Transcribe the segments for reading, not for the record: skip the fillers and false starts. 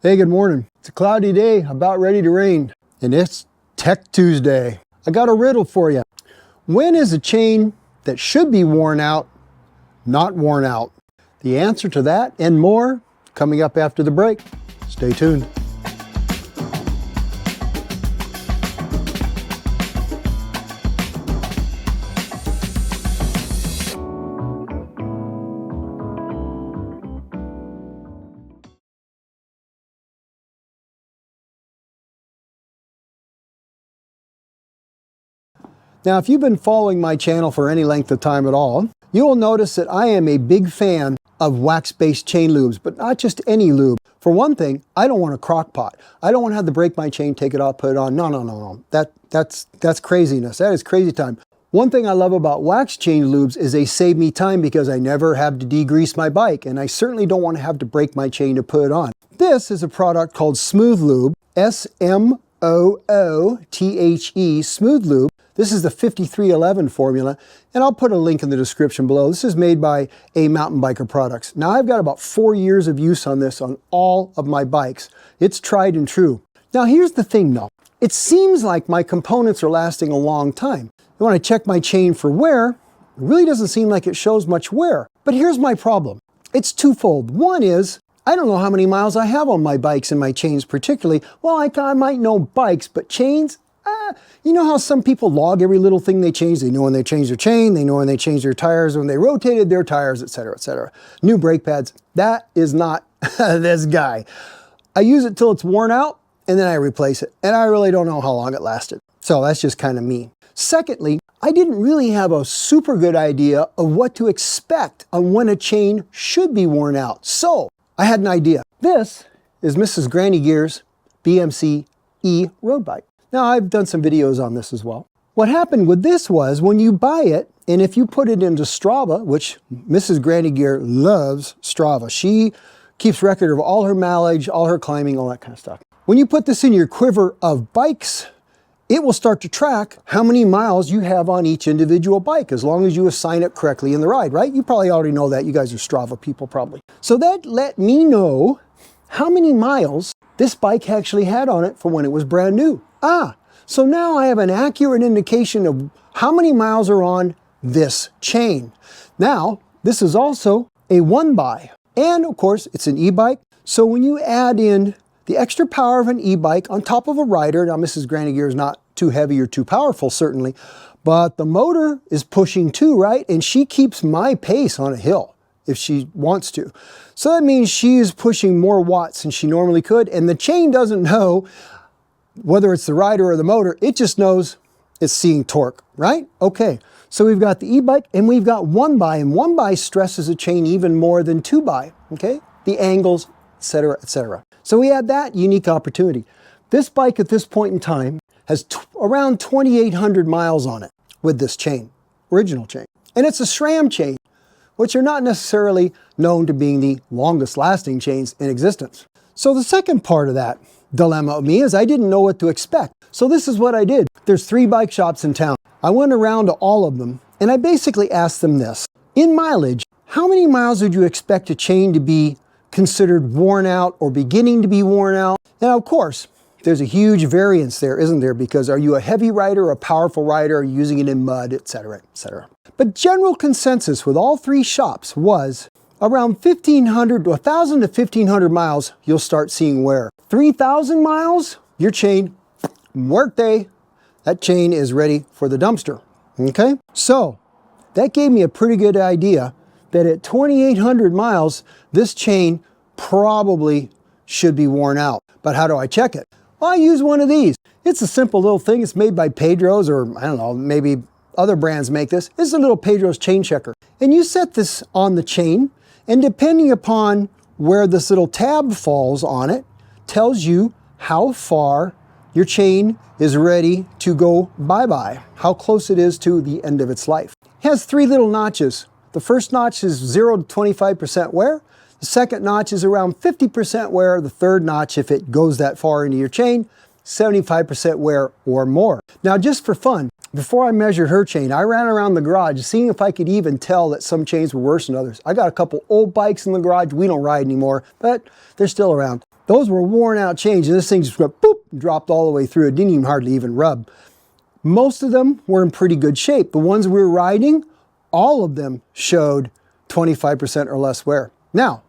Hey, good morning. It's a cloudy day, about ready to rain, and it's Tech Tuesday. I got a riddle for you. When is a chain that should be worn out not worn out? The answer to that and more coming up after the break. Stay tuned. Now, if you've been following my channel for any length of time at all, you will notice that I am a big fan of wax-based chain lubes, but not just any lube. For one thing, I don't want a crock pot. I don't want to have to break my chain, take it off, put it on. No. That's craziness. That is crazy time. One thing I love about wax chain lubes is they save me time because I never have to degrease my bike, and I certainly don't want to have to break my chain to put it on. This is a product called Smoothe Lube, S-M-O-O-T-H-E, Smoothe Lube. This is the 5311 formula, and I'll put a link in the description below. This is made by A Mountain Biker Products. Now, I've got about 4 years of use on this on all of my bikes. It's tried and true. Now, here's the thing though. It seems like my components are lasting a long time. When I check my chain for wear, it really doesn't seem like it shows much wear. But here's my problem. It's twofold. One is, I don't know how many miles I have on my bikes and my chains particularly. Well, I might know bikes, but chains? You know how some people log every little thing they change? They know when they change their chain, they know when they change their tires, when they rotated their tires, etc., etc. New brake pads. That is not this guy. I use it till it's worn out, and then I replace it. And I really don't know how long it lasted. So that's just kind of me. Secondly, I didn't really have a super good idea of what to expect on when a chain should be worn out. So I had an idea. This is Mrs. Granny Gear's BMC E road bike. Now, I've done some videos on this as well. What happened with this was when you buy it, and if you put it into Strava, which Mrs. Granny Gear loves Strava. She keeps record of all her mileage, all her climbing, all that kind of stuff. When you put this in your quiver of bikes, it will start to track how many miles you have on each individual bike, as long as you assign it correctly in the ride, right? You probably already know that. You guys are Strava people probably. So that let me know how many miles this bike actually had on it from when it was brand new. So now I have an accurate indication of how many miles are on this chain. Now, this is also a one-by, and of course, it's an e-bike. So when you add in the extra power of an e-bike on top of a rider, now Mrs. Granny Gear is not too heavy or too powerful, certainly, but the motor is pushing too, right? And she keeps my pace on a hill if she wants to. So that means she is pushing more watts than she normally could, and the chain doesn't know whether it's the rider or the motor. It just knows it's seeing torque, right? Okay, so we've got the e-bike and we've got one-by, and one-by stresses a chain even more than two-by, okay? The angles, etc., etc. So we had that unique opportunity. This bike at this point in time has around 2,800 miles on it with this chain, original chain. And it's a SRAM chain, which are not necessarily known to being the longest lasting chains in existence. So the second part of that dilemma of me is I didn't know what to expect. So this is what I did. There's 3 bike shops in town. I went around to all of them and I basically asked them this. In mileage, how many miles would you expect a chain to be considered worn out or beginning to be worn out? Now, of course, there's a huge variance there, isn't there? Because are you a heavy rider, a powerful rider, are you using it in mud, etc., etc. But general consensus with all 3 shops was around 1,500 to 1,000 to 1,500 miles, you'll start seeing wear. 3,000 miles, your chain, muerte, that chain is ready for the dumpster, okay? So that gave me a pretty good idea that at 2,800 miles, this chain probably should be worn out. But how do I check it? Well, I use one of these. It's a simple little thing. It's made by Pedro's, or I don't know, maybe other brands make this. It's a little Pedro's chain checker. And you set this on the chain, and depending upon where this little tab falls on it, tells you how far your chain is ready to go bye-bye, how close it is to the end of its life. It has 3 little notches. The first notch is 0 to 25% wear. The second notch is around 50% wear. The third notch, if it goes that far into your chain, 75% wear or more. Now, just for fun, before I measured her chain, I ran around the garage seeing if I could even tell that some chains were worse than others. I got a couple old bikes in the garage. We don't ride anymore, but they're still around. those were worn out chains, and this thing just went boop, dropped all the way through. It didn't even hardly even rub. Most of them were in pretty good shape. The ones we were riding, all of them showed 25% or less wear. Now,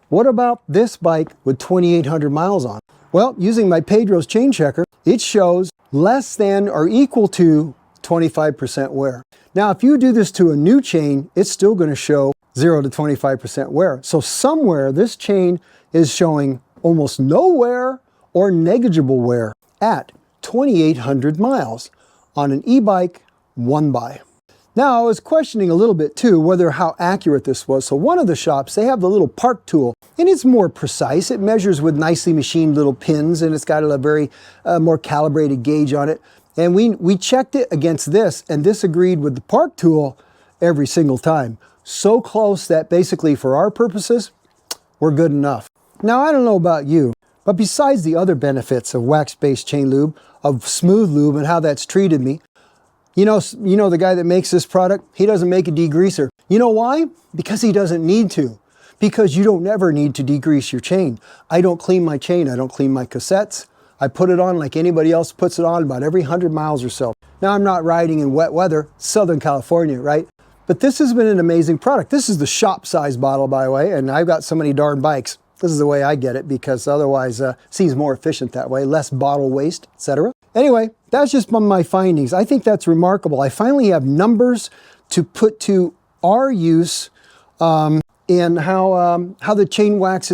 what about this bike with 2,800 miles on? Well, using my Pedro's chain checker, it shows less than or equal to 25% wear. Now, if you do this to a new chain, it's still going to show 0 to 25% wear. So somewhere this chain is showing almost no wear or negligible wear at 2,800 miles on an e-bike 1x. Now, I was questioning a little bit too whether how accurate this was. So one of the shops, they have the little park tool, and it's more precise. It measures with nicely machined little pins, and it's got a very more calibrated gauge on it. And we checked it against this, and this agreed with the park tool every single time. So close that basically for our purposes, we're good enough. Now, I don't know about you, but besides the other benefits of wax-based chain lube, of Smoothe Lube and how that's treated me, you know the guy that makes this product, he doesn't make a degreaser. You know why? Because he doesn't need to. Because you don't ever need to degrease your chain. I don't clean my chain, I don't clean my cassettes. I put it on like anybody else puts it on about every 100 miles or so. Now, I'm not riding in wet weather, Southern California, right? But this has been an amazing product. This is the shop size bottle, by the way, and I've got so many darn bikes. This is the way I get it because otherwise it seems more efficient that way, less bottle waste, etc. Anyway, that's just my findings. I think that's remarkable. I finally have numbers to put to our use and how the chain wax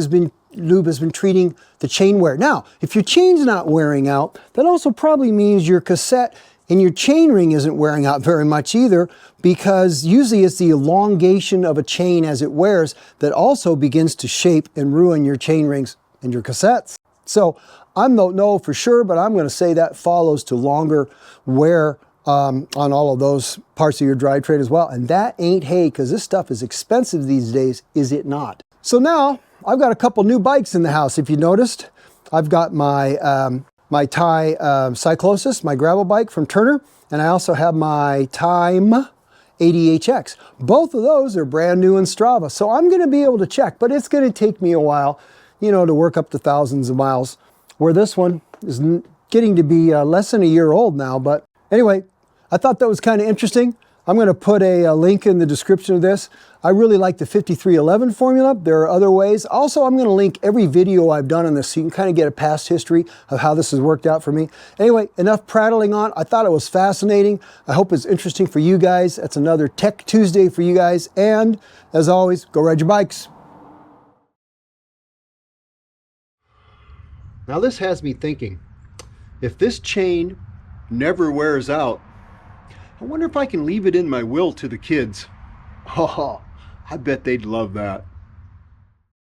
lube has been treating the chain wear. Now, if your chain's not wearing out, that also probably means your cassette and your chain ring isn't wearing out very much either, because usually it's the elongation of a chain as it wears that also begins to shape and ruin your chain rings and your cassettes. So I don't know for sure, but I'm going to say that follows to longer wear on all of those parts of your drivetrain as well. And that ain't hay, because this stuff is expensive these days, is it not? So now I've got a couple new bikes in the house. If you noticed, I've got my my Thai Cyclosis, my gravel bike from Turner, and I also have my Time 80HX. Both of those are brand new in Strava, so I'm going to be able to check, but it's going to take me a while, you know, to work up to thousands of miles, where this one is getting to be less than a year old now. But anyway, I thought that was kind of interesting. I'm going to put a link in the description of this. I really like the 5311 formula. There are other ways. Also, I'm going to link every video I've done on this so you can kind of get a past history of how this has worked out for me. Anyway, enough prattling on. I thought it was fascinating. I hope it's interesting for you guys. That's another Tech Tuesday for you guys. And as always, go ride your bikes. Now this has me thinking, if this chain never wears out, I wonder if I can leave it in my will to the kids. Oh, I bet they'd love that.